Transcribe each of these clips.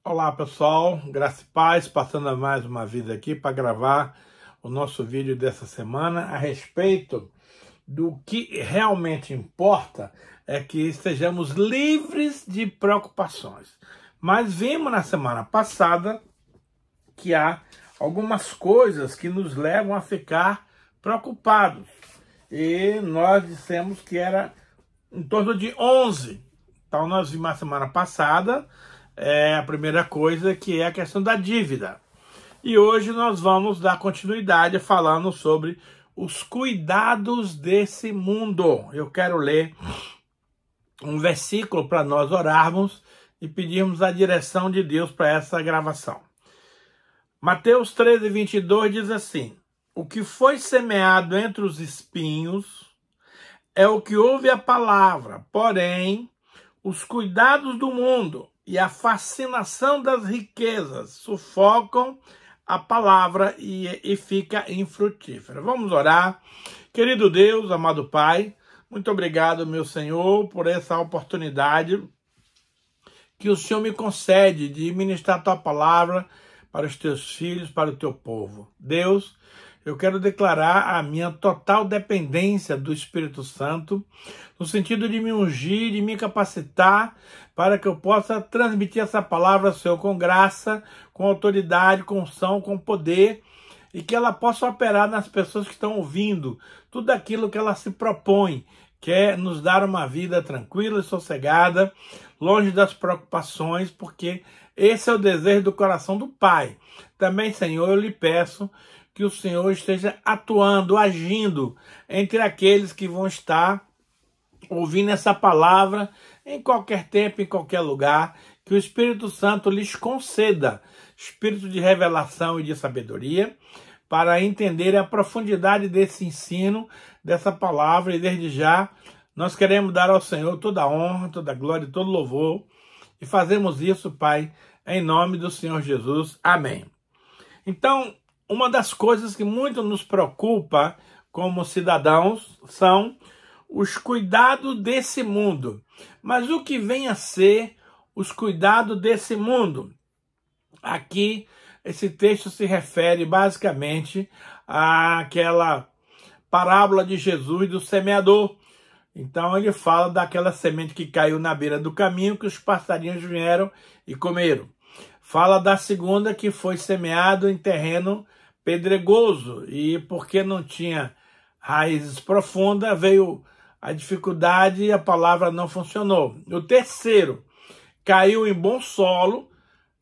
Olá pessoal, graça e paz, passando mais uma vez aqui para gravar o nosso vídeo dessa semana a respeito do que realmente importa é que estejamos livres de preocupações. Mas vimos na semana passada que há algumas coisas que nos levam a ficar preocupados e nós dissemos que era em torno de 11. Então nós vimos na semana passada a primeira coisa, que é a questão da dívida. E hoje nós vamos dar continuidade falando sobre os cuidados desse mundo. Eu quero ler um versículo para nós orarmos e pedirmos a direção de Deus para essa gravação. Mateus 13:22 diz assim: o que foi semeado entre os espinhos é o que ouve a palavra, porém os cuidados do mundo e a fascinação das riquezas sufocam a palavra e fica infrutífera. Vamos orar. Querido Deus, amado Pai, muito obrigado, meu Senhor, por essa oportunidade que o Senhor me concede de ministrar a tua palavra para os teus filhos, para o teu povo. Deus, eu quero declarar a minha total dependência do Espírito Santo, no sentido de me ungir, de me capacitar, para que eu possa transmitir essa palavra, Senhor, com graça, com autoridade, com unção, com poder, e que ela possa operar nas pessoas que estão ouvindo tudo aquilo que ela se propõe, que é nos dar uma vida tranquila e sossegada, longe das preocupações, porque esse é o desejo do coração do Pai. Também, Senhor, eu lhe peço que o Senhor esteja atuando, agindo entre aqueles que vão estar ouvindo essa palavra em qualquer tempo, em qualquer lugar, que o Espírito Santo lhes conceda espírito de revelação e de sabedoria para entender a profundidade desse ensino, dessa palavra, e desde já nós queremos dar ao Senhor toda a honra, toda a glória e todo o louvor, e fazemos isso, Pai, em nome do Senhor Jesus. Amém. Então, uma das coisas que muito nos preocupa como cidadãos são os cuidados desse mundo. Mas o que vem a ser os cuidados desse mundo? Aqui, esse texto se refere basicamente àquela parábola de Jesus do semeador. Então ele fala daquela semente que caiu na beira do caminho, que os passarinhos vieram e comeram. Fala da segunda, que foi semeado em terreno pedregoso, e porque não tinha raízes profundas, veio a dificuldade e a palavra não funcionou. O terceiro caiu em bom solo,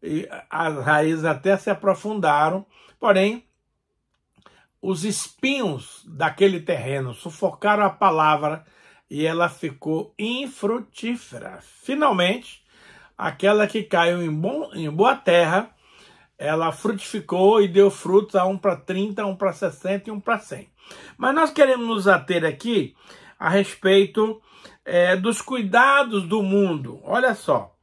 e as raízes até se aprofundaram, porém os espinhos daquele terreno sufocaram a palavra e ela ficou infrutífera. Finalmente, aquela que caiu em boa terra, ela frutificou e deu frutos a 1 para 30, 1 para 60 e 1 para 100. Mas nós queremos nos ater aqui a respeito dos cuidados do mundo. Olha só.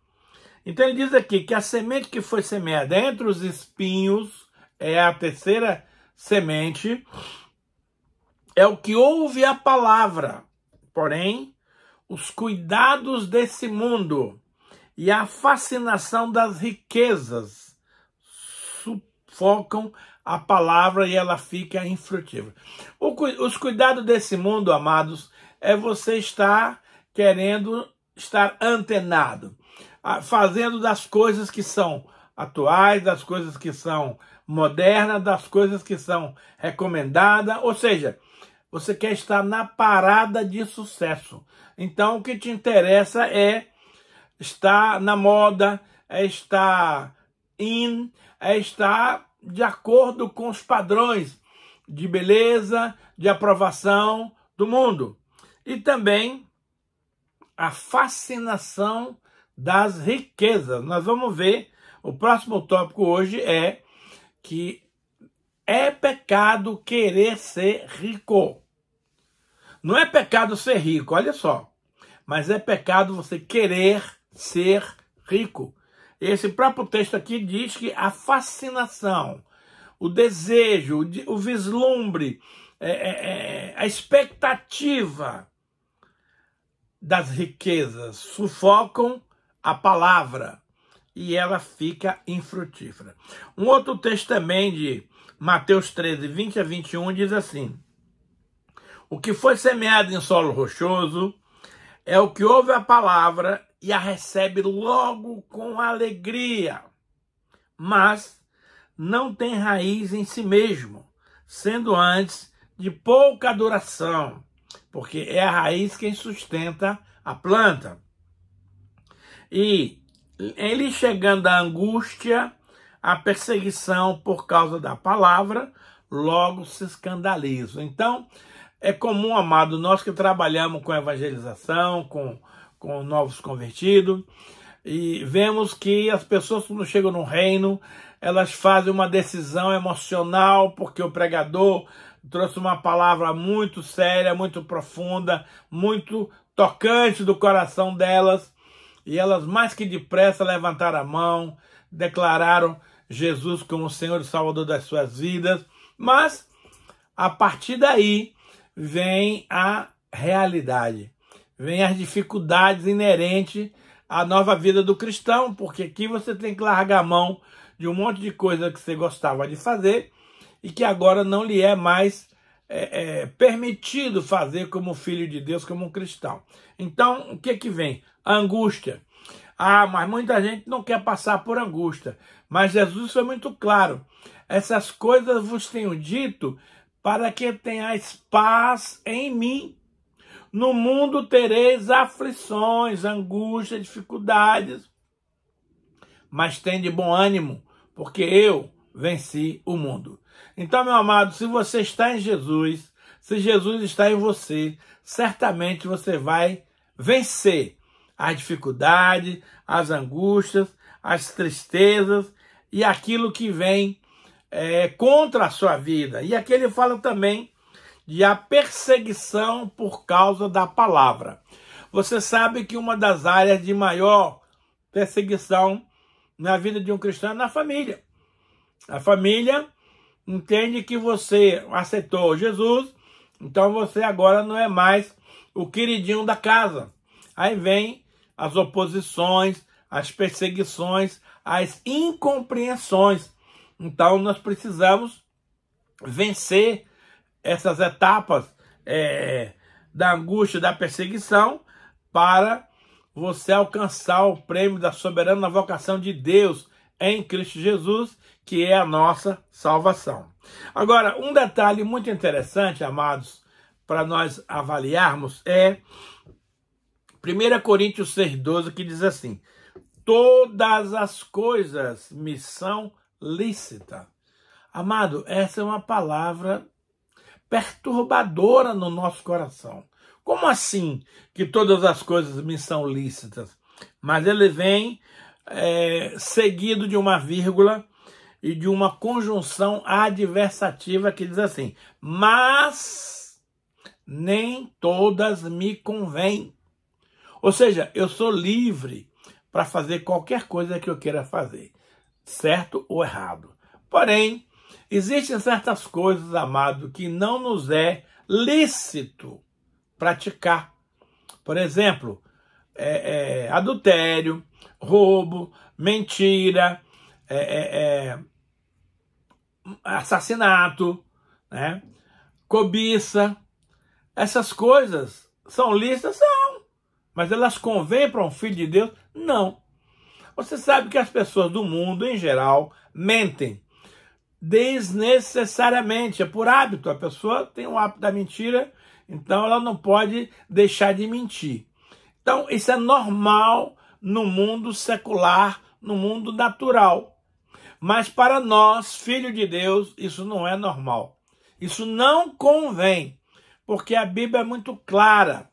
Então ele diz aqui que a semente que foi semeada entre os espinhos é a terceira semente, é o que ouve a palavra. Porém, os cuidados desse mundo e a fascinação das riquezas sufocam a palavra e ela fica infrutífera. Os cuidados desse mundo, amados, é você estar querendo estar antenado, fazendo das coisas que são atuais, das coisas que são modernas, das coisas que são recomendadas, ou seja, você quer estar na parada de sucesso. Então o que te interessa é estar na moda, é estar é estar de acordo com os padrões de beleza, de aprovação do mundo. E também a fascinação das riquezas. Nós vamos ver, o próximo tópico hoje é que é pecado querer ser rico. Não é pecado ser rico, olha só. Mas é pecado você querer ser rico. Esse próprio texto aqui diz que a fascinação, o desejo, o vislumbre, a expectativa das riquezas sufocam a palavra e ela fica infrutífera. Um outro texto também de Mateus 13, 20 a 21 diz assim: o que foi semeado em solo rochoso é o que ouve a palavra e a recebe logo com alegria, mas não tem raiz em si mesmo, sendo antes de pouca duração, porque é a raiz quem sustenta a planta. E ele chegando à angústia, a perseguição por causa da palavra, logo se escandalizam. Então, é comum, amado, nós que trabalhamos com evangelização, com novos convertidos, e vemos que as pessoas, quando chegam no reino, elas fazem uma decisão emocional, porque o pregador trouxe uma palavra muito séria, muito profunda, muito tocante do coração delas, e elas mais que depressa levantaram a mão, declararam Jesus como Senhor e Salvador das suas vidas, mas a partir daí vem a realidade, vem as dificuldades inerentes à nova vida do cristão, porque aqui você tem que largar a mão de um monte de coisa que você gostava de fazer e que agora não lhe é mais permitido fazer como filho de Deus, como um cristão. Então, o que vem? A angústia. Ah, mas muita gente não quer passar por angústia. Mas Jesus foi muito claro. Essas coisas vos tenho dito para que tenhais paz em mim. No mundo tereis aflições, angústia, dificuldades. Mas tende bom ânimo, porque eu venci o mundo. Então, meu amado, se você está em Jesus, se Jesus está em você, certamente você vai vencer as dificuldades, as angústias, as tristezas e aquilo que vem contra a sua vida. E aqui ele fala também de a perseguição por causa da palavra. Você sabe que uma das áreas de maior perseguição na vida de um cristão é na família. A família entende que você aceitou Jesus, então você agora não é mais o queridinho da casa. Aí vem as oposições, as perseguições, as incompreensões. Então nós precisamos vencer essas etapas da angústia, da perseguição, para você alcançar o prêmio da soberana vocação de Deus em Cristo Jesus, que é a nossa salvação. Agora, um detalhe muito interessante, amados, para nós avaliarmos é 1 Coríntios 6,12, que diz assim: todas as coisas me são lícitas. Amado, essa é uma palavra perturbadora no nosso coração. Como assim que todas as coisas me são lícitas? Mas ele vem seguido de uma vírgula e de uma conjunção adversativa que diz assim: mas nem todas me convêm. Ou seja, eu sou livre para fazer qualquer coisa que eu queira fazer, certo ou errado. Porém, existem certas coisas, amado, que não nos é lícito praticar. Por exemplo, adultério, roubo, mentira, assassinato, né? Cobiça. Essas coisas são lícitas? São. Mas elas convêm para um filho de Deus? Não. Você sabe que as pessoas do mundo, em geral, mentem desnecessariamente. É por hábito. A pessoa tem o hábito da mentira, então ela não pode deixar de mentir. Então, isso é normal no mundo secular, no mundo natural. Mas para nós, filhos de Deus, isso não é normal. Isso não convém, porque a Bíblia é muito clara.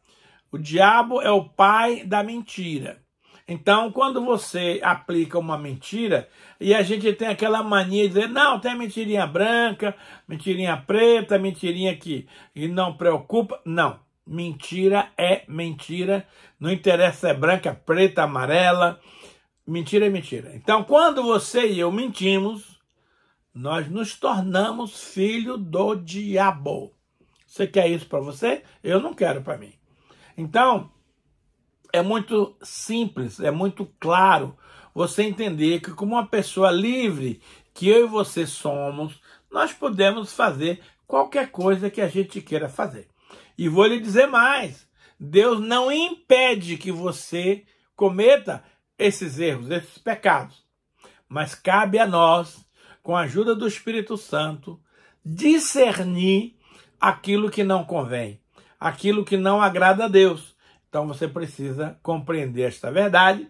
O diabo é o pai da mentira. Então, quando você aplica uma mentira, e a gente tem aquela mania de dizer, não, tem mentirinha branca, mentirinha preta, mentirinha que não preocupa. Não, mentira é mentira, não interessa se é branca, preta, amarela, mentira é mentira. Então, quando você e eu mentimos, nós nos tornamos filho do diabo. Você quer isso para você? Eu não quero para mim. Então, é muito simples, é muito claro você entender que, como uma pessoa livre, que eu e você somos, nós podemos fazer qualquer coisa que a gente queira fazer. E vou lhe dizer mais, Deus não impede que você cometa esses erros, esses pecados, mas cabe a nós, com a ajuda do Espírito Santo, discernir aquilo que não convém, aquilo que não agrada a Deus. Então você precisa compreender esta verdade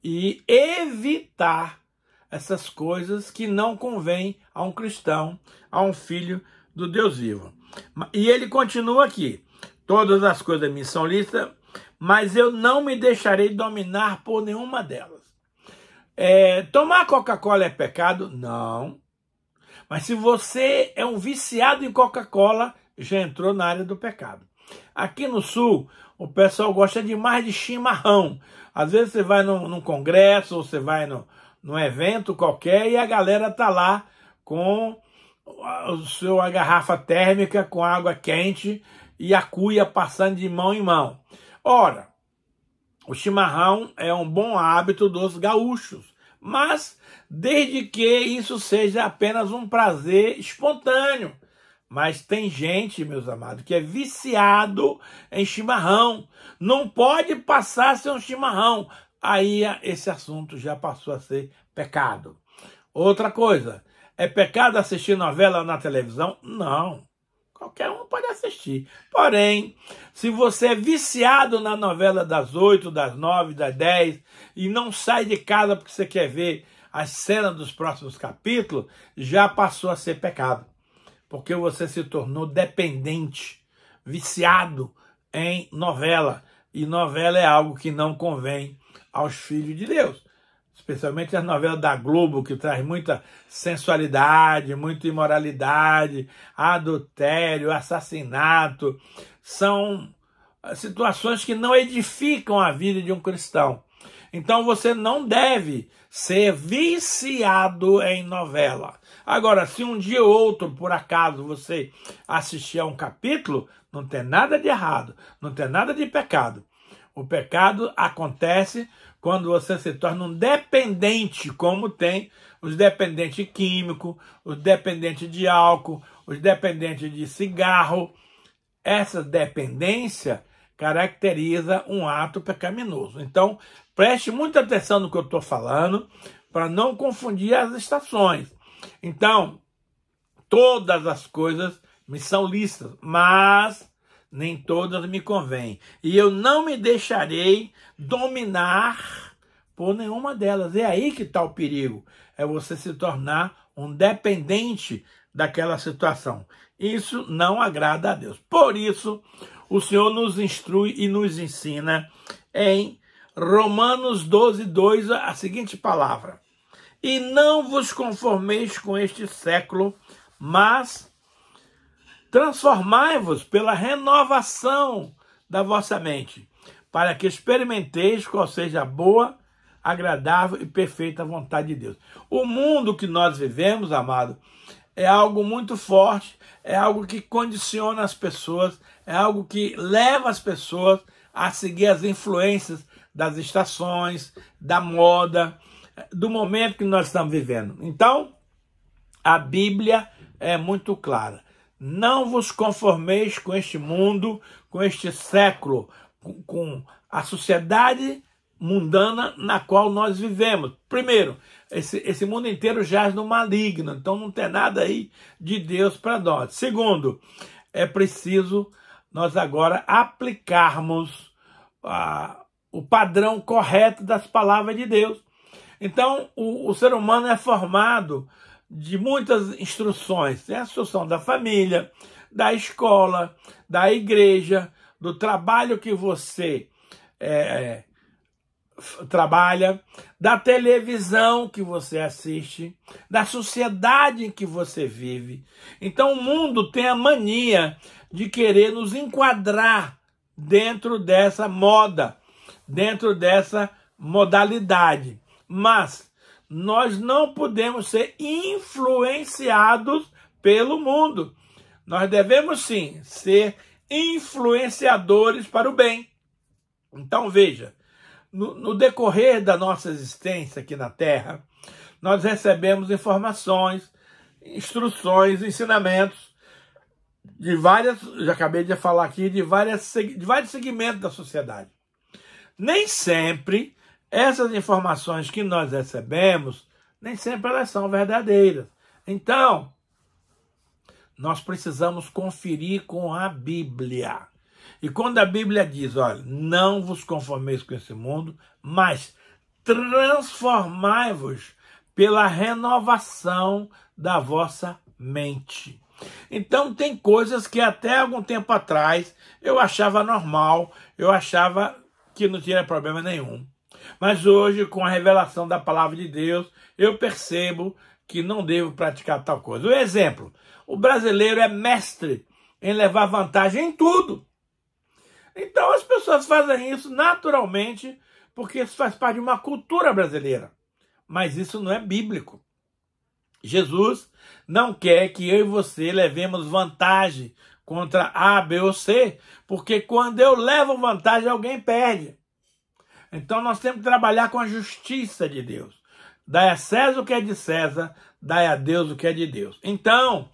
e evitar essas coisas que não convêm a um cristão, a um filho do Deus vivo. E ele continua aqui: todas as coisas me são lícitas, mas eu não me deixarei dominar por nenhuma delas. Tomar Coca-Cola é pecado? Não. Mas se você é um viciado em Coca-Cola, já entrou na área do pecado. Aqui no Sul, o pessoal gosta demais de chimarrão. Às vezes você vai num congresso, ou você vai num evento qualquer, e a galera tá lá com a garrafa térmica, com água quente, e a cuia passando de mão em mão. Ora, o chimarrão é um bom hábito dos gaúchos, mas desde que isso seja apenas um prazer espontâneo. Mas tem gente, meus amados, que é viciado em chimarrão. Não pode passar sem um chimarrão. Aí esse assunto já passou a ser pecado. Outra coisa, é pecado assistir novela na televisão? Não. Qualquer um pode assistir. Porém, se você é viciado na novela das 8, das 9, das 10 e não sai de casa porque você quer ver as cenas dos próximos capítulos, já passou a ser pecado. Porque você se tornou dependente, viciado em novela. E novela é algo que não convém aos filhos de Deus. Especialmente as novelas da Globo, que traz muita sensualidade, muita imoralidade, adultério, assassinato. São situações que não edificam a vida de um cristão. Então você não deve ser viciado em novela. Agora, se um dia ou outro, por acaso, você assistir a um capítulo, não tem nada de errado, não tem nada de pecado. O pecado acontece quando você se torna um dependente, como tem os dependentes químicos, os dependentes de álcool, os dependentes de cigarro. Essa dependência caracteriza um ato pecaminoso. Então, preste muita atenção no que eu estou falando, para não confundir as estações. Então, todas as coisas me são lícitas, mas nem todas me convêm. E eu não me deixarei dominar por nenhuma delas. É aí que está o perigo. É você se tornar um dependente daquela situação. Isso não agrada a Deus. Por isso, o Senhor nos instrui e nos ensina em Romanos 12, 2, a seguinte palavra: e não vos conformeis com este século, mas transformai-vos pela renovação da vossa mente, para que experimenteis qual seja a boa, agradável e perfeita vontade de Deus. O mundo que nós vivemos, amado, é algo muito forte, é algo que condiciona as pessoas, é algo que leva as pessoas a seguir as influências das estações, da moda, do momento que nós estamos vivendo. Então, a Bíblia é muito clara. Não vos conformeis com este mundo, com este século, com a sociedade mundana na qual nós vivemos. Primeiro, esse mundo inteiro jaz no maligno, então não tem nada aí de Deus para nós. Segundo, é preciso nós agora aplicarmos o padrão correto das palavras de Deus. Então, o ser humano é formado de muitas instruções. Tem a instrução da família, da escola, da igreja, do trabalho que você trabalha, da televisão que você assiste, da sociedade em que você vive. Então o mundo tem a mania de querer nos enquadrar dentro dessa moda, dentro dessa modalidade. Mas nós não podemos ser influenciados pelo mundo. Nós devemos sim ser influenciadores para o bem. Então veja, no decorrer da nossa existência aqui na Terra, nós recebemos informações, instruções, ensinamentos de várias, já acabei de falar aqui, de vários segmentos da sociedade. Nem sempre essas informações que nós recebemos, nem sempre elas são verdadeiras. Então, nós precisamos conferir com a Bíblia. E quando a Bíblia diz, olha, não vos conformeis com esse mundo, mas transformai-vos pela renovação da vossa mente. Então tem coisas que até algum tempo atrás eu achava normal, eu achava que não tinha problema nenhum. Mas hoje, com a revelação da palavra de Deus, eu percebo que não devo praticar tal coisa. Um exemplo, o brasileiro é mestre em levar vantagem em tudo. Então as pessoas fazem isso naturalmente, porque isso faz parte de uma cultura brasileira. Mas isso não é bíblico. Jesus não quer que eu e você levemos vantagem contra A, B ou C, porque quando eu levo vantagem, alguém perde. Então nós temos que trabalhar com a justiça de Deus. Dai a César o que é de César, dai a Deus o que é de Deus. Então,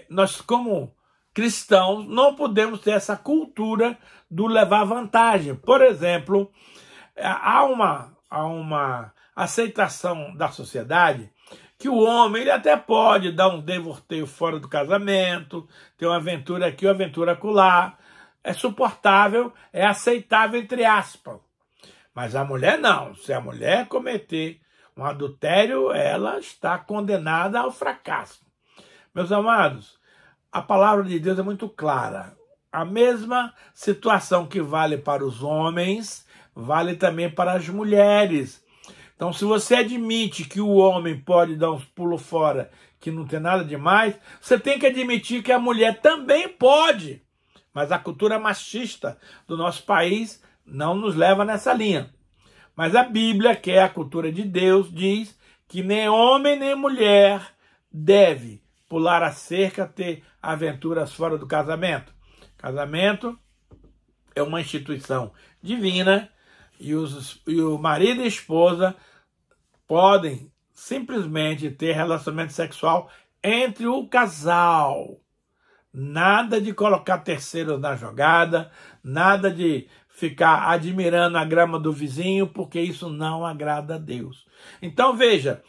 nós como cristãos não podemos ter essa cultura do levar vantagem. Por exemplo, há uma aceitação da sociedade que o homem ele até pode dar um devorteio fora do casamento, ter uma aventura aqui, uma aventura acolá. É suportável, é aceitável, entre aspas. Mas a mulher não. Se a mulher cometer um adultério, ela está condenada ao fracasso. Meus amados, a palavra de Deus é muito clara. A mesma situação que vale para os homens, vale também para as mulheres. Então, se você admite que o homem pode dar uns pulos fora, que não tem nada demais, você tem que admitir que a mulher também pode. Mas a cultura machista do nosso país não nos leva nessa linha. Mas a Bíblia, que é a cultura de Deus, diz que nem homem nem mulher deve pular a cerca, ter aventuras fora do casamento. Casamento é uma instituição divina e o marido e a esposa podem simplesmente ter relacionamento sexual entre o casal. Nada de colocar terceiros na jogada, nada de ficar admirando a grama do vizinho, porque isso não agrada a Deus. Então veja,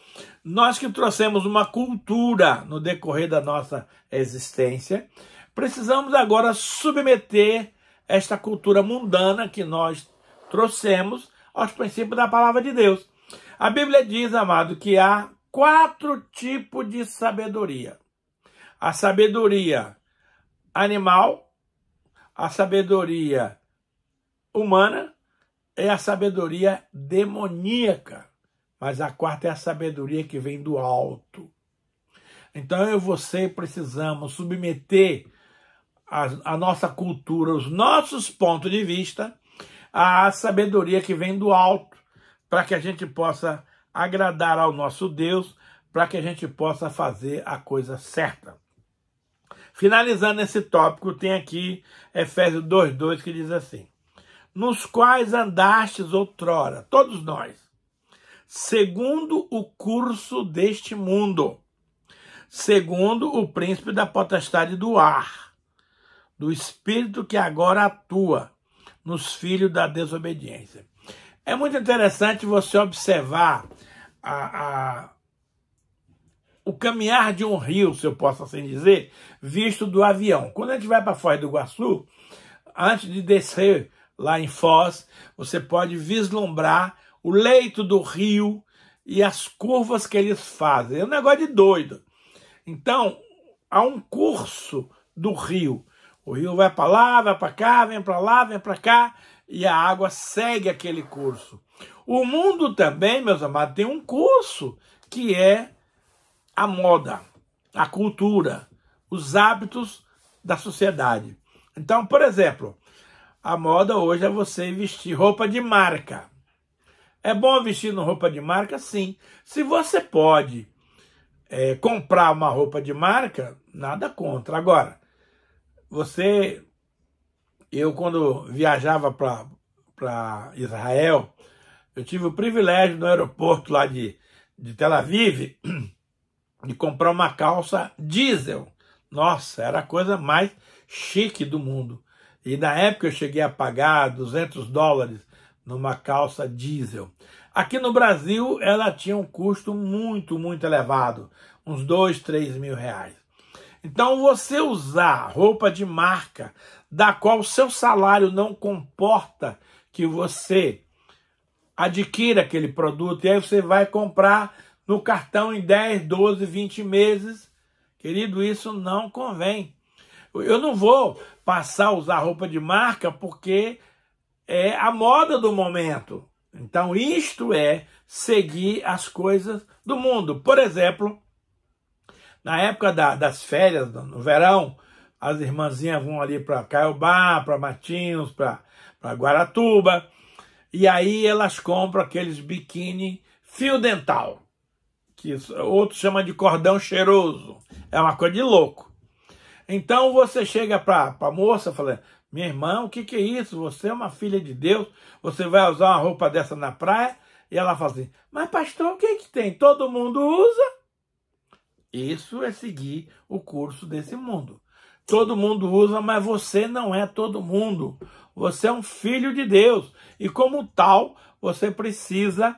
nós que trouxemos uma cultura no decorrer da nossa existência, precisamos agora submeter esta cultura mundana que nós trouxemos aos princípios da palavra de Deus. A Bíblia diz, amado, que há 4 tipos de sabedoria. A sabedoria animal, a sabedoria humana e a sabedoria demoníaca. Mas a 4ª é a sabedoria que vem do alto. Então eu e você precisamos submeter a nossa cultura, os nossos pontos de vista, à sabedoria que vem do alto, para que a gente possa agradar ao nosso Deus, para que a gente possa fazer a coisa certa. Finalizando esse tópico, tem aqui Efésios 2:2 que diz assim: nos quais andastes outrora, todos nós, segundo o curso deste mundo, segundo o príncipe da potestade do ar, do espírito que agora atua nos filhos da desobediência. É muito interessante você observar o caminhar de um rio, se eu posso assim dizer, visto do avião. Quando a gente vai para Foz do Iguaçu, antes de descer lá em Foz, você pode vislumbrar o leito do rio e as curvas que eles fazem. É um negócio de doido. Então, há um curso do rio. O rio vai para lá, vai para cá, vem para lá, vem para cá, e a água segue aquele curso. O mundo também, meus amados, tem um curso que é a moda, a cultura, os hábitos da sociedade. Então, por exemplo, a moda hoje é você vestir roupa de marca. É bom vestir roupa de marca? Sim. Se você pode comprar uma roupa de marca, nada contra. Agora, eu quando viajava para para Israel, eu tive o privilégio no aeroporto lá de Tel Aviv de comprar uma calça diesel. Nossa, era a coisa mais chique do mundo. E na época eu cheguei a pagar $200 numa calça diesel. Aqui no Brasil ela tinha um custo muito, muito elevado, uns 2, 3 mil reais. Então você usar roupa de marca, da qual o seu salário não comporta que você adquira aquele produto, e aí você vai comprar no cartão em 10, 12, 20 meses, querido, isso não convém. Eu não vou passar a usar roupa de marca porque é a moda do momento. Então isto é seguir as coisas do mundo. Por exemplo, na época das férias, no verão, as irmãzinhas vão ali para Caiobá, para Matinhos, para Guaratuba, e aí elas compram aqueles biquíni fio dental, que outros chamam de cordão cheiroso. É uma coisa de louco. Então você chega para a moça falando: minha irmã, o que é isso? Você é uma filha de Deus, você vai usar uma roupa dessa na praia? E ela fala assim: mas pastor, o que tem? Todo mundo usa. Isso é seguir o curso desse mundo. Todo mundo usa, mas você não é todo mundo. Você é um filho de Deus. E como tal, você precisa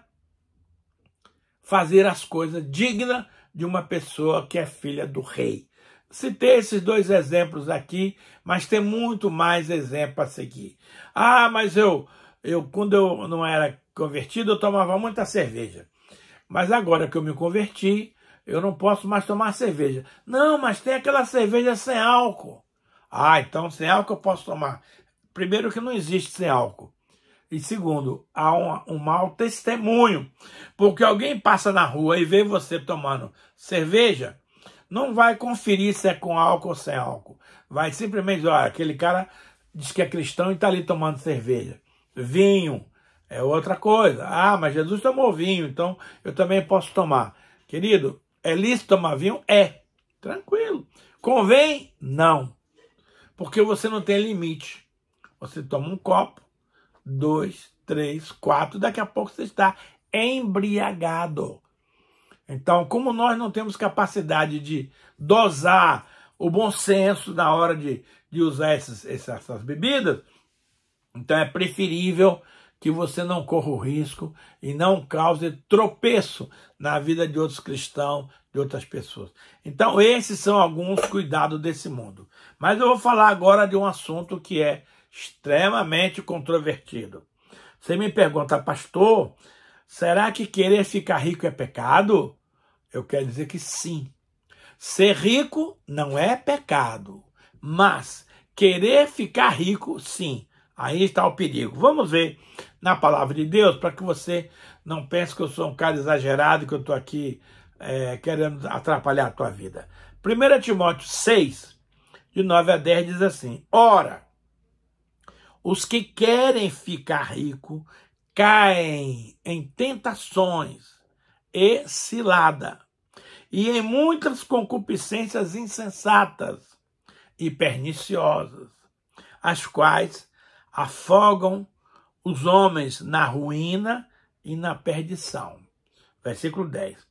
fazer as coisas dignas de uma pessoa que é filha do rei. Citei esses 2 exemplos aqui, mas tem muito mais exemplos a seguir. Ah, mas eu quando eu não era convertido, eu tomava muita cerveja. Mas agora que eu me converti, eu não posso mais tomar cerveja. Não, mas tem aquela cerveja sem álcool. Ah, então sem álcool eu posso tomar. Primeiro que não existe sem álcool. E segundo, há um mau testemunho. Porque alguém passa na rua e vê você tomando cerveja, não vai conferir se é com álcool ou sem álcool. Vai simplesmente, olha, aquele cara diz que é cristão e está ali tomando cerveja. Vinho é outra coisa. Ah, mas Jesus tomou vinho, então eu também posso tomar. Querido, é lícito tomar vinho? É. Tranquilo. Convém? Não. Porque você não tem limite. Você toma um copo, 2, 3, 4, daqui a pouco você está embriagado. Então, como nós não temos capacidade de dosar o bom senso na hora de usar essas bebidas, então é preferível que você não corra o risco e não cause tropeço na vida de outros cristãos, de outras pessoas. Então, esses são alguns cuidados desse mundo. Mas eu vou falar agora de um assunto que é extremamente controvertido. Você me pergunta: pastor, será que querer ficar rico é pecado? Eu quero dizer que sim. Ser rico não é pecado, mas querer ficar rico, sim. Aí está o perigo. Vamos ver na palavra de Deus, para que você não pense que eu sou um cara exagerado, que eu estou aqui querendo atrapalhar a tua vida. 1 Timóteo 6, de 9 a 10, diz assim: ora, os que querem ficar ricos caem em tentações e cilada, e em muitas concupiscências insensatas e perniciosas, as quais afogam os homens na ruína e na perdição. Versículo 10.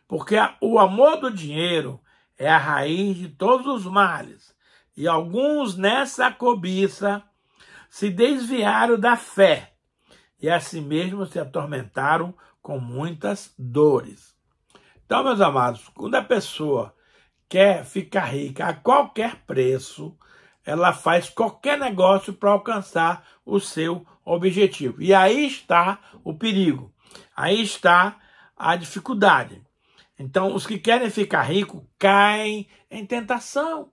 Porque o amor do dinheiro é a raiz de todos os males, e alguns nessa cobiça se desviaram da fé, e a si mesmos se atormentaram com muitas dores. Então, meus amados, quando a pessoa quer ficar rica a qualquer preço, ela faz qualquer negócio para alcançar o seu objetivo. E aí está o perigo, aí está a dificuldade. Então, os que querem ficar ricos caem em tentação.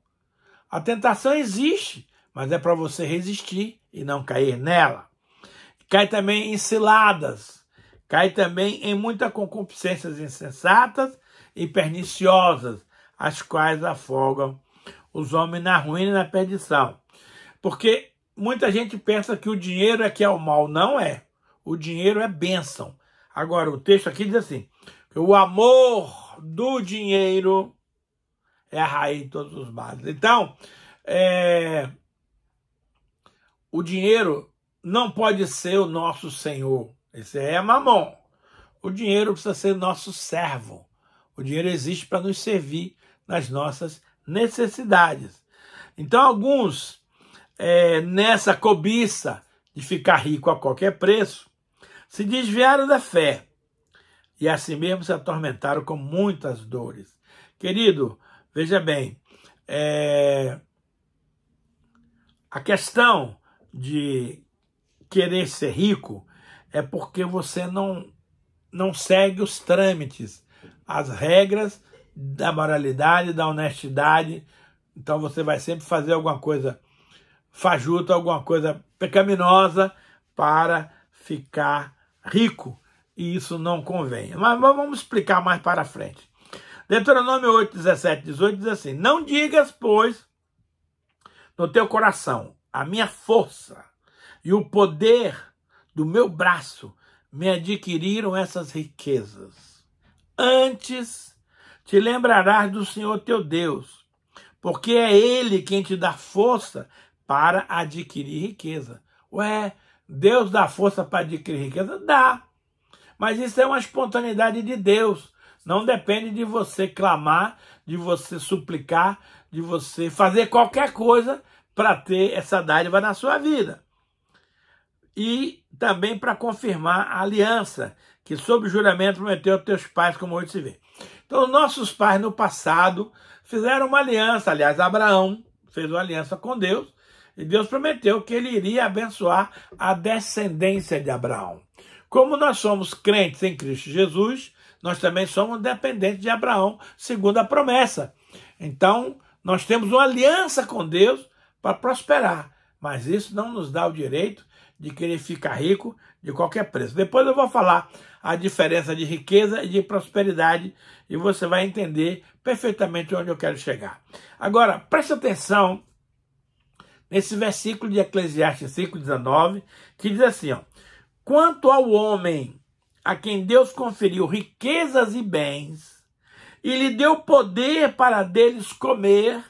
A tentação existe, mas é para você resistir e não cair nela. Cai também em ciladas, cai também em muitas concupiscências insensatas e perniciosas, as quais afogam os homens na ruína e na perdição. Porque muita gente pensa que o dinheiro é que é o mal. Não é. O dinheiro é bênção. Agora, o texto aqui diz assim: que o amor do dinheiro é a raiz de todos os males. Então, o dinheiro não pode ser o nosso senhor. Esse é mamon. O dinheiro precisa ser nosso servo. O dinheiro existe para nos servir nas nossas necessidades. Então, alguns, nessa cobiça de ficar rico a qualquer preço, se desviaram da fé e assim mesmo se atormentaram com muitas dores. Querido, veja bem, a questão de querer ser rico é porque você não segue os trâmites, as regras da moralidade, da honestidade. Então você vai sempre fazer alguma coisa fajuta, alguma coisa pecaminosa para ficar rico. E isso não convém. Mas vamos explicar mais para frente. Deuteronômio 8, 17, 18 diz assim: não digas, pois, no teu coração, a minha força e o poder do meu braço me adquiriram essas riquezas. Antes te lembrarás do Senhor teu Deus, porque é Ele quem te dá força para adquirir riqueza. Ué, Deus dá força para adquirir riqueza? Dá. Mas isso é uma espontaneidade de Deus. Não depende de você clamar, de você suplicar, de você fazer qualquer coisa para ter essa dádiva na sua vida. E também para confirmar a aliança que sob juramento prometeu aos teus pais, como hoje se vê. Então, nossos pais no passado fizeram uma aliança. Aliás, Abraão fez uma aliança com Deus e Deus prometeu que ele iria abençoar a descendência de Abraão. Como nós somos crentes em Cristo Jesus, nós também somos dependentes de Abraão, segundo a promessa. Então, nós temos uma aliança com Deus para prosperar. Mas isso não nos dá o direito de querer ficar rico de qualquer preço. Depois eu vou falar a diferença de riqueza e de prosperidade e você vai entender perfeitamente onde eu quero chegar. Agora, preste atenção nesse versículo de Eclesiastes 5,19, que diz assim, ó: quanto ao homem a quem Deus conferiu riquezas e bens, e lhe deu poder para deles comer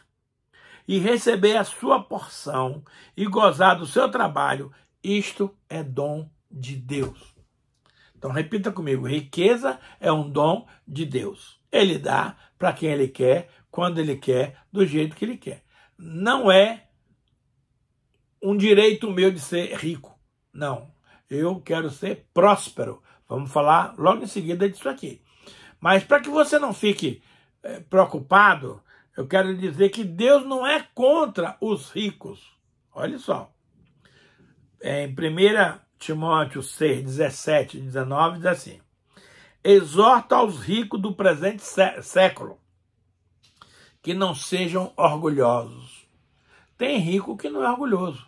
e receber a sua porção e gozar do seu trabalho, isto é dom de Deus. Então repita comigo: riqueza é um dom de Deus. Ele dá para quem ele quer, quando ele quer, do jeito que ele quer. Não é um direito meu de ser rico. Não. Eu quero ser próspero. Vamos falar logo em seguida disso aqui. Mas para que você não fique preocupado, eu quero dizer que Deus não é contra os ricos. Olha só. Em 1 Timóteo 6, 17 e 19, diz assim: exorta aos ricos do presente século que não sejam orgulhosos. Tem rico que não é orgulhoso.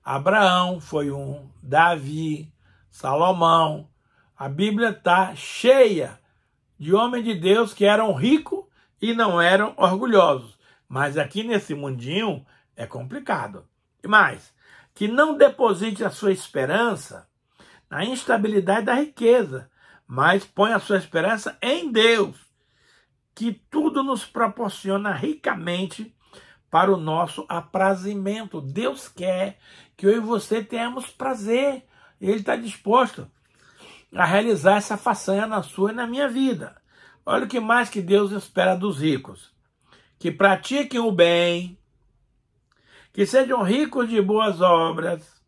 Abraão foi um, Davi, Salomão. A Bíblia está cheia de homens de Deus que eram ricos e não eram orgulhosos. Mas aqui nesse mundinho é complicado. E mais, que não deposite a sua esperança na instabilidade da riqueza, mas põe a sua esperança em Deus, que tudo nos proporciona ricamente para o nosso aprazimento. Deus quer que eu e você tenhamos prazer. Ele está disposto a realizar essa façanha na sua e na minha vida. Olha o que mais que Deus espera dos ricos: que pratiquem o bem, que sejam ricos de boas obras,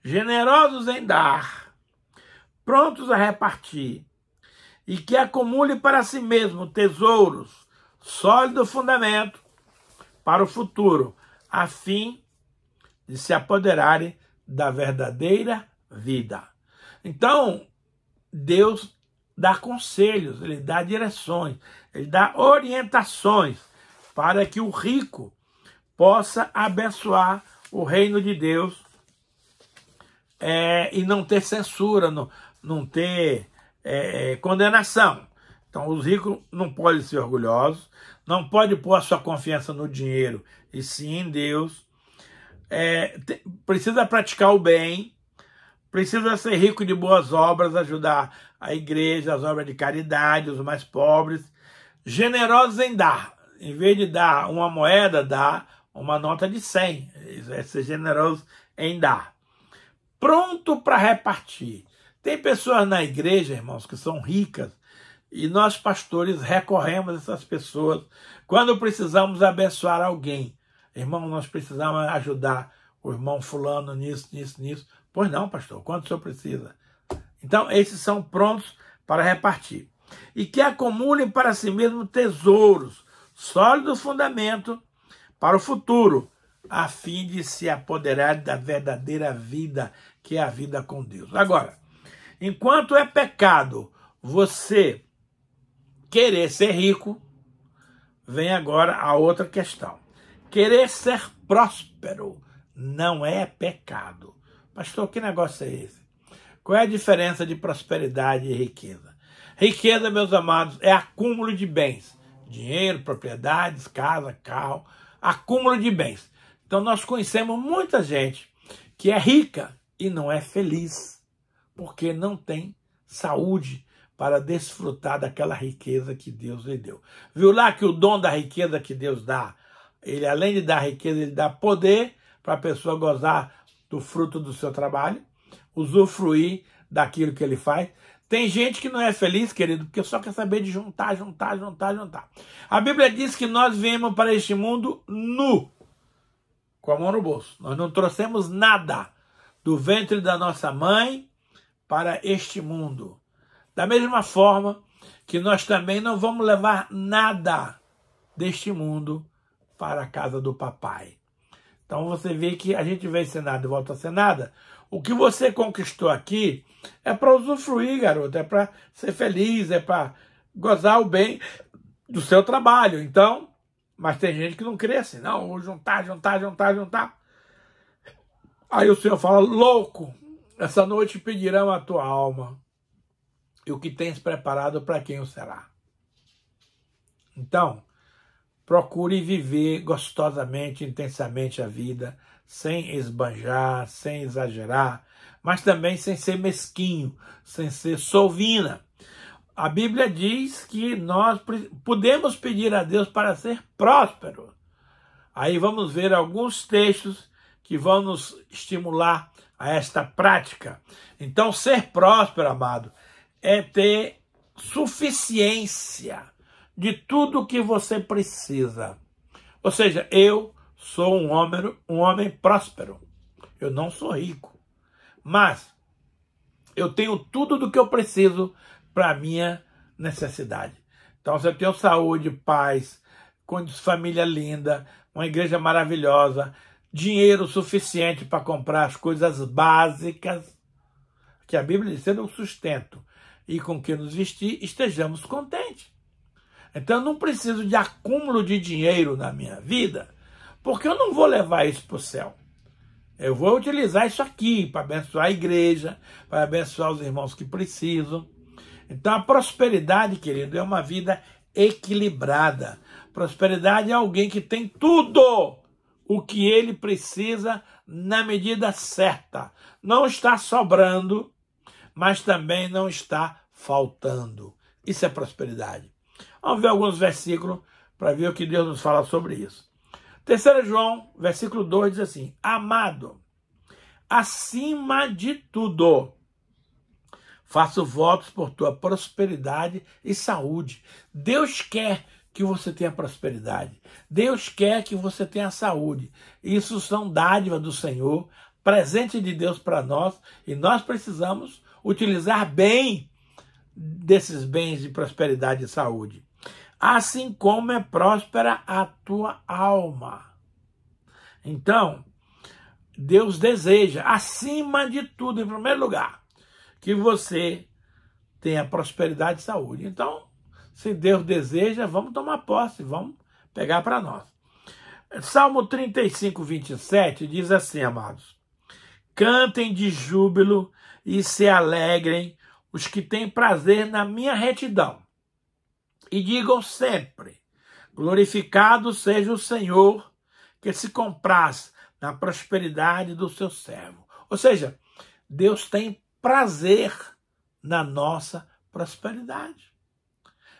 generosos em dar, prontos a repartir, e que acumule para si mesmo tesouros, sólido fundamento para o futuro, a fim de se apoderarem da verdadeira vida. Então, Deus dá conselhos, Ele dá direções, Ele dá orientações para que o rico possa abençoar o reino de Deus e não ter censura, não ter condenação. Então, os ricos não podem ser orgulhosos, não podem pôr a sua confiança no dinheiro, e sim em Deus. Precisa praticar o bem, precisa ser rico de boas obras, ajudar a igreja, as obras de caridade, os mais pobres. Generosos em dar. Em vez de dar uma moeda, dá uma nota de 100. É ser generoso em dar. pronto para repartir. Tem pessoas na igreja, irmãos, que são ricas, e nós, pastores, recorremos a essas pessoas quando precisamos abençoar alguém. Irmão, nós precisamos ajudar o irmão fulano nisso, nisso, nisso. Pois não, pastor, quanto o senhor precisa? Então, esses são prontos para repartir. E que acumulem para si mesmo tesouros, sólido fundamento para o futuro, a fim de se apoderar da verdadeira vida, que é a vida com Deus. Agora, enquanto é pecado você querer ser rico, vem agora a outra questão. Querer ser próspero não é pecado. Pastor, que negócio é esse? Qual é a diferença de prosperidade e riqueza? Riqueza, meus amados, é acúmulo de bens. Dinheiro, propriedades, casa, carro, acúmulo de bens. Então nós conhecemos muita gente que é rica e não é feliz, porque não tem saúde para desfrutar daquela riqueza que Deus lhe deu. Viu lá que o dom da riqueza que Deus dá, ele além de dar riqueza, ele dá poder para a pessoa gozar do fruto do seu trabalho, usufruir daquilo que ele faz. Tem gente que não é feliz, querido, porque só quer saber de juntar, juntar, juntar, juntar. A Bíblia diz que nós viemos para este mundo nu, com a mão no bolso. Nós não trouxemos nada do ventre da nossa mãe para este mundo. Da mesma forma que nós também não vamos levar nada deste mundo para a casa do papai. Então você vê que a gente vem sem nada e volta sem nada. O que você conquistou aqui é para usufruir, garoto, é para ser feliz, é para gozar o bem do seu trabalho. Então, mas tem gente que não crê assim, não, vou juntar, juntar, juntar, juntar. Aí o Senhor fala, louco, essa noite pedirão a tua alma, e o que tens preparado para quem o será. Então, procure viver gostosamente, intensamente a vida, sem esbanjar, sem exagerar, mas também sem ser mesquinho, sem ser sovina. A Bíblia diz que nós podemos pedir a Deus para ser próspero. Aí vamos ver alguns textos que vão nos estimular a esta prática. Então, ser próspero, amado, é ter suficiência de tudo que você precisa. Ou seja, eu sou um homem próspero. Eu não sou rico, mas eu tenho tudo do que eu preciso para a minha necessidade. Então, se eu tenho saúde, paz, família linda, uma igreja maravilhosa, dinheiro suficiente para comprar as coisas básicas, que a Bíblia diz, sendo um sustento e com que nos vestir, estejamos contentes. Então, eu não preciso de acúmulo de dinheiro na minha vida, porque eu não vou levar isso para o céu. Eu vou utilizar isso aqui para abençoar a igreja, para abençoar os irmãos que precisam. Então, a prosperidade, querido, é uma vida equilibrada. Prosperidade é alguém que tem tudo o que ele precisa na medida certa. Não está sobrando, mas também não está faltando. Isso é prosperidade. Vamos ver alguns versículos para ver o que Deus nos fala sobre isso. 3 João, versículo 2, diz assim, amado, acima de tudo, faço votos por tua prosperidade e saúde. Deus quer que você tenha prosperidade. Deus quer que você tenha saúde. Isso são dádivas do Senhor, presente de Deus para nós, e nós precisamos utilizar bem desses bens de prosperidade e saúde. Assim como é próspera a tua alma. Então, Deus deseja, acima de tudo, em primeiro lugar, que você tenha prosperidade e saúde. Então, se Deus deseja, vamos tomar posse, vamos pegar para nós. Salmo 35, 27 diz assim, amados, cantem de júbilo e se alegrem os que têm prazer na minha retidão. E digam sempre, glorificado seja o Senhor, que se compraz na prosperidade do seu servo. Ou seja, Deus tem prazer na nossa prosperidade.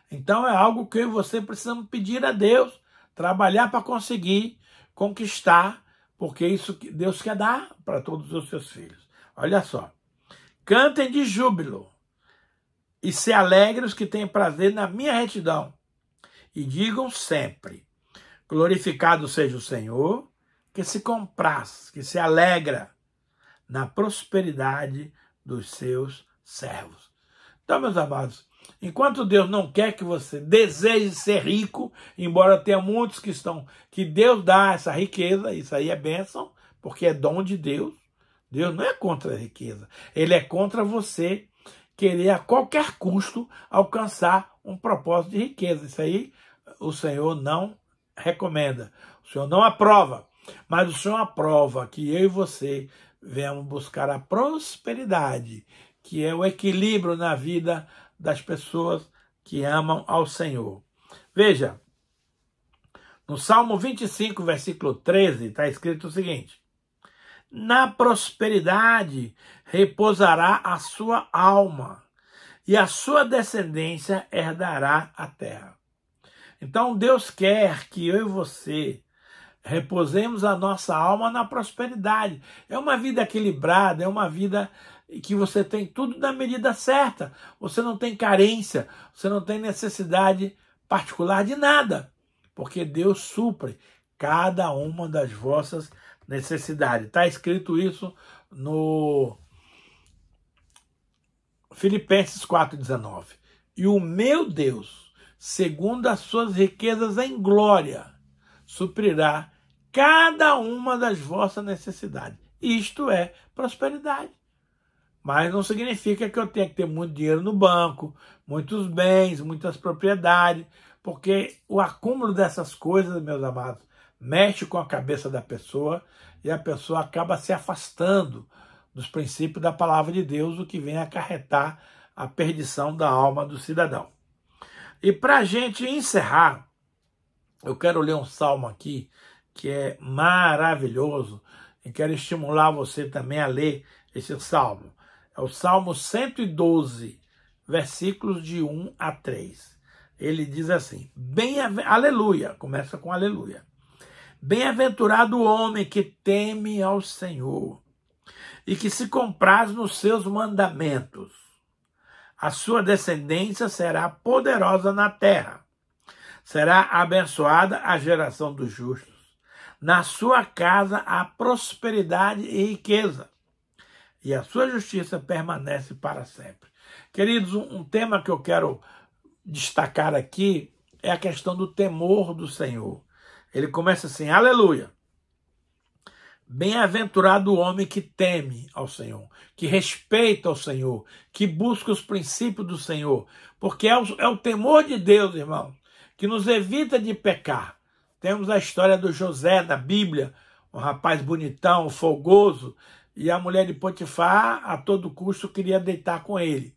Então é algo que eu e você precisamos pedir a Deus, trabalhar para conseguir conquistar, porque isso Deus quer dar para todos os seus filhos. Olha só. Cantem de júbilo e se alegrem os que têm prazer na minha retidão. E digam sempre, glorificado seja o Senhor, que se compraz, que se alegra na prosperidade dos seus servos. Então, meus amados, enquanto Deus não quer que você deseje ser rico, embora tenha muitos que Deus dá essa riqueza, isso aí é bênção, porque é dom de Deus. Deus não é contra a riqueza, ele é contra você querer a qualquer custo alcançar um propósito de riqueza. Isso aí o Senhor não recomenda, o Senhor não aprova, mas o Senhor aprova que eu e você venhamos buscar a prosperidade, que é o equilíbrio na vida das pessoas que amam ao Senhor. Veja, no Salmo 25, versículo 13, está escrito o seguinte: na prosperidade repousará a sua alma, e a sua descendência herdará a terra. Então Deus quer que eu e você repousemos a nossa alma na prosperidade. É uma vida equilibrada, é uma vida que você tem tudo na medida certa. Você não tem carência, você não tem necessidade particular de nada, porque Deus supre cada uma das vossas necessidades. Está escrito isso no Filipenses 4,19. E o meu Deus, segundo as suas riquezas em glória, suprirá cada uma das vossas necessidades. Isto é prosperidade. Mas não significa que eu tenha que ter muito dinheiro no banco, muitos bens, muitas propriedades, porque o acúmulo dessas coisas, meus amados, mexe com a cabeça da pessoa e a pessoa acaba se afastando dos princípios da palavra de Deus, o que vem acarretar a perdição da alma do cidadão. E para a gente encerrar, eu quero ler um salmo aqui que é maravilhoso e quero estimular você também a ler esse salmo. É o Salmo 112, versículos de 1 a 3. Ele diz assim, aleluia, começa com aleluia. Bem-aventurado o homem que teme ao Senhor e que se compraz nos seus mandamentos. A sua descendência será poderosa na terra. Será abençoada a geração dos justos. Na sua casa há prosperidade e riqueza, e a sua justiça permanece para sempre. Queridos, um tema que eu quero destacar aqui é a questão do temor do Senhor. Ele começa assim, aleluia. Bem-aventurado o homem que teme ao Senhor, que respeita ao Senhor, que busca os princípios do Senhor, porque é o temor de Deus, irmão, que nos evita de pecar. Temos a história do José da Bíblia, um rapaz bonitão, folgoso, e a mulher de Potifar, a todo custo, queria deitar com ele.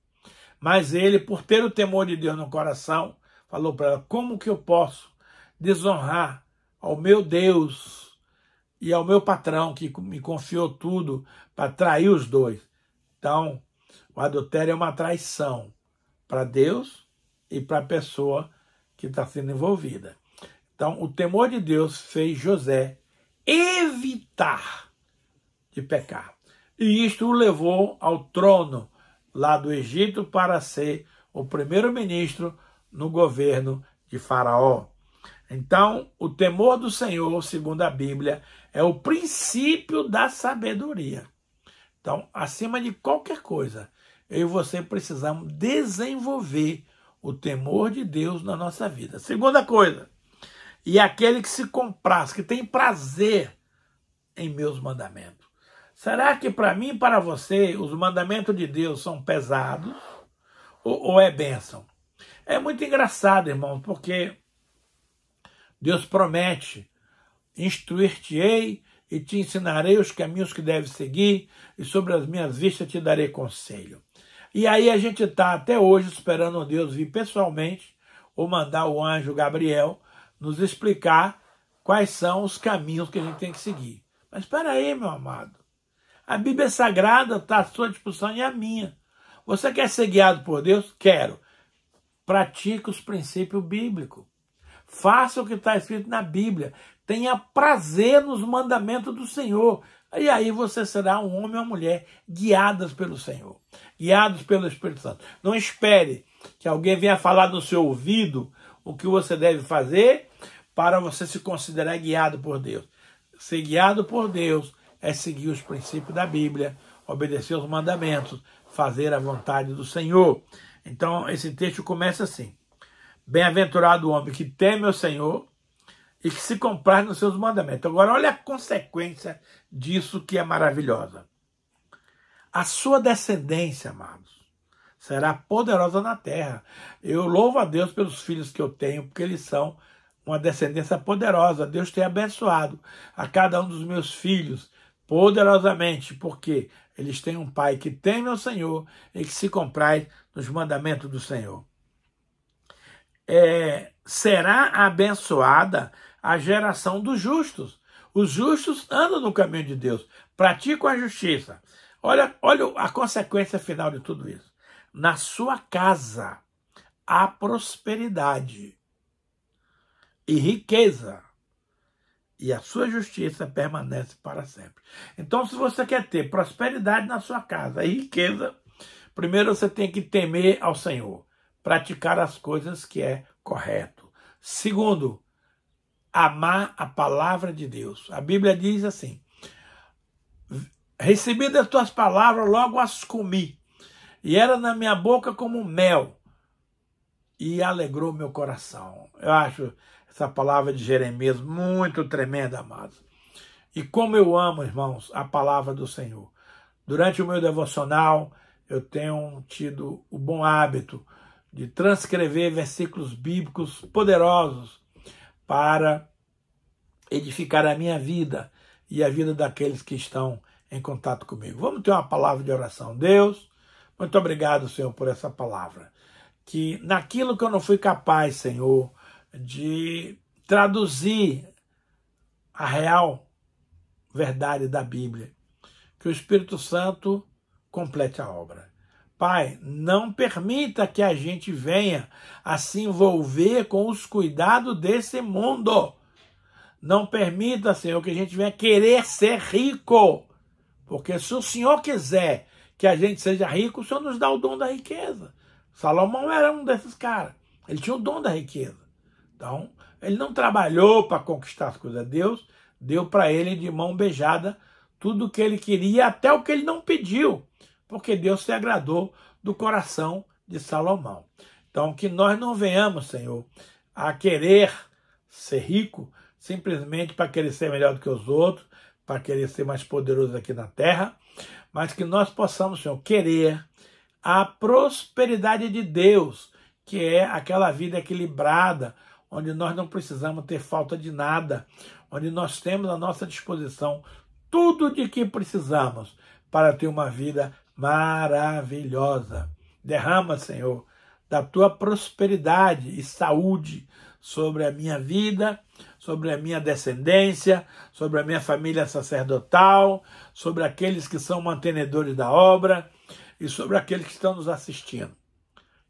Mas ele, por ter o temor de Deus no coração, falou para ela, como que eu posso desonrar ao meu Deus e ao meu patrão, que me confiou tudo para trair os dois? Então, o adultério é uma traição para Deus e para a pessoa que está sendo envolvida. Então, o temor de Deus fez José evitar de pecar. E isto o levou ao trono lá do Egito para ser o primeiro-ministro no governo de Faraó. Então, o temor do Senhor, segundo a Bíblia, é o princípio da sabedoria. Então, acima de qualquer coisa, eu e você precisamos desenvolver o temor de Deus na nossa vida. Segunda coisa, e aquele que se compraz, que tem prazer em meus mandamentos. Será que para mim e para você os mandamentos de Deus são pesados ou é bênção? É muito engraçado, irmão, porque Deus promete, instruir-te-ei e te ensinarei os caminhos que deves seguir e sobre as minhas vistas te darei conselho. E aí a gente está até hoje esperando Deus vir pessoalmente ou mandar o anjo Gabriel nos explicar quais são os caminhos que a gente tem que seguir. Mas espera aí, meu amado. A Bíblia Sagrada está à sua disposição e a minha. Você quer ser guiado por Deus? Quero. Pratique os princípios bíblicos. Faça o que está escrito na Bíblia. Tenha prazer nos mandamentos do Senhor. E aí você será um homem ou uma mulher guiados pelo Senhor, guiados pelo Espírito Santo. Não espere que alguém venha falar no seu ouvido o que você deve fazer para você se considerar guiado por Deus. Ser guiado por Deus é seguir os princípios da Bíblia, obedecer os mandamentos, fazer a vontade do Senhor. Então, esse texto começa assim: bem-aventurado o homem que teme o Senhor e que se compraz nos seus mandamentos. Agora, olha a consequência disso que é maravilhosa. A sua descendência, amados, será poderosa na terra. Eu louvo a Deus pelos filhos que eu tenho, porque eles são uma descendência poderosa. Deus tem abençoado a cada um dos meus filhos poderosamente, porque eles têm um pai que teme ao Senhor e que se compraz nos mandamentos do Senhor. Será abençoada a geração dos justos. Os justos andam no caminho de Deus, praticam a justiça. Olha a consequência final de tudo isso. Na sua casa há prosperidade e riqueza, e a sua justiça permanece para sempre. Então, se você quer ter prosperidade na sua casa e riqueza, primeiro você tem que temer ao Senhor, praticar as coisas que é correto. Segundo, amar a palavra de Deus. A Bíblia diz assim: recebi as tuas palavras, logo as comi, e era na minha boca como mel, e alegrou meu coração. Eu acho essa palavra de Jeremias muito tremenda, amados. E como eu amo, irmãos, a palavra do Senhor. Durante o meu devocional, eu tenho tido o bom hábito de transcrever versículos bíblicos poderosos para edificar a minha vida e a vida daqueles que estão em contato comigo. Vamos ter uma palavra de oração. Deus, muito obrigado, Senhor, por essa palavra. Que naquilo que eu não fui capaz, Senhor, de traduzir a real verdade da Bíblia, que o Espírito Santo complete a obra. Pai, não permita que a gente venha a se envolver com os cuidados desse mundo. Não permita, Senhor, que a gente venha querer ser rico. Porque se o Senhor quiser que a gente seja rico, o Senhor nos dá o dom da riqueza. Salomão era um desses caras. Ele tinha o dom da riqueza. Então, ele não trabalhou para conquistar as coisas. Deus deu para ele de mão beijada tudo o que ele queria, até o que ele não pediu. Porque Deus se agradou do coração de Salomão. Então, que nós não venhamos, Senhor, a querer ser rico simplesmente para querer ser melhor do que os outros, para querer ser mais poderoso aqui na terra, mas que nós possamos, Senhor, querer a prosperidade de Deus, que é aquela vida equilibrada, onde nós não precisamos ter falta de nada, onde nós temos à nossa disposição tudo de que precisamos para ter uma vida maravilhosa. Derrama, Senhor, da tua prosperidade e saúde sobre a minha vida, sobre a minha descendência, sobre a minha família sacerdotal, sobre aqueles que são mantenedores da obra e sobre aqueles que estão nos assistindo.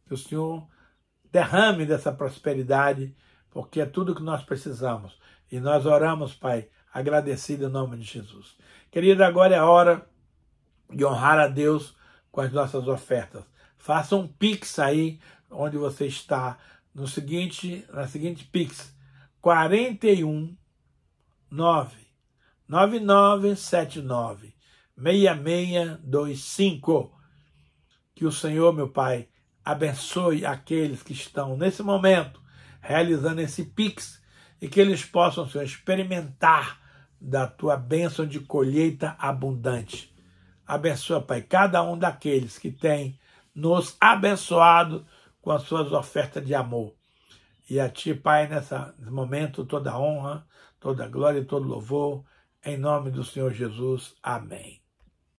Que o Senhor derrame dessa prosperidade, porque é tudo que nós precisamos. E nós oramos, Pai, agradecido em nome de Jesus. Querido, agora é a hora de honrar a Deus com as nossas ofertas. Faça um Pix aí, onde você está, na seguinte Pix, 41 9 9979 6625. Que o Senhor, meu Pai, abençoe aqueles que estão nesse momento realizando esse Pix e que eles possam, Senhor, experimentar da tua bênção de colheita abundante. Abençoa, Pai, cada um daqueles que tem nos abençoado com as suas ofertas de amor. E a Ti, Pai, nesse momento, toda honra, toda glória e todo louvor, em nome do Senhor Jesus. Amém.